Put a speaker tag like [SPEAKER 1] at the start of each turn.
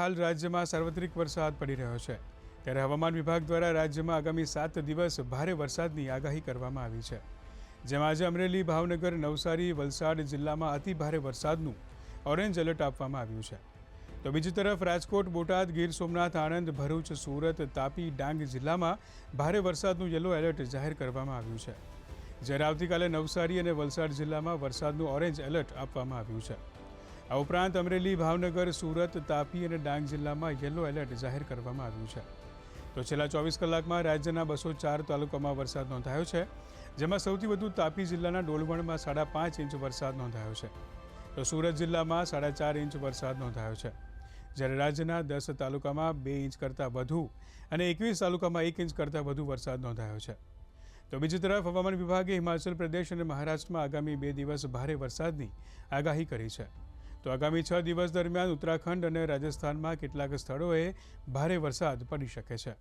[SPEAKER 1] હાલ રાજ્યમાં સાર્વત્રિક વરસાદ પડી રહ્યો છે, ત્યારે હવામાન વિભાગ દ્વારા રાજ્યમાં આગામી 7 દિવસ ભારે વરસાદની આગાહી કરવામાં આવી છે, જેમાં આજે અમરેલી, ભાવનગર, નવસારી, વલસાડ જિલ્લામાં અતિ ભારે વરસાદનું ઓરેન્જ એલર્ટ આપવામાં આવ્યું છે. તો બીજી તરફ રાજકોટ, બોટાદ, ગીર સોમનાથ, આણંદ, ભરૂચ, સુરત, તાપી, ડાંગ જિલ્લામાં ભારે વરસાદનું યલો એલર્ટ જાહેર કરવામાં આવ્યું છે, જ્યારે આવતીકાલે નવસારી અને વલસાડ જિલ્લામાં વરસાદનું ઓરેન્જ એલર્ટ આપવામાં આવ્યું છે. આ ઉપરાંત અમરેલી, ભાવનગર, સુરત, તાપી અને ડાંગ જિલ્લામાં યલો એલર્ટ જાહેર કરવામાં આવ્યું છે. તો છેલ્લા 24 કલાકમાં રાજ્યના 204 તાલુકામાં વરસાદ નોંધાયો છે, જેમાં સૌથી વધુ તાપી જિલ્લાના ડોલવણમાં 5.5 ઇંચ વરસાદ નોંધાયો છે. તો સુરત જિલ્લામાં 4.5 ઇંચ વરસાદ નોંધાયો છે, જ્યારે રાજ્યના 10 તાલુકામાં 2 ઇંચ કરતાં વધુ અને 21 તાલુકામાં 1 ઇંચ કરતાં વધુ વરસાદ નોંધાયો છે. તો બીજી તરફ હવામાન વિભાગે હિમાચલ પ્રદેશ અને મહારાષ્ટ્રમાં આગામી 2 દિવસ ભારે વરસાદની આગાહી કરી છે. તો આગામી 6 દિવસ દરમિયાન ઉત્તરાખંડ અને રાજસ્થાનમાં કેટલાક સ્થળોએ ભારે વરસાદ પડી શકે છે.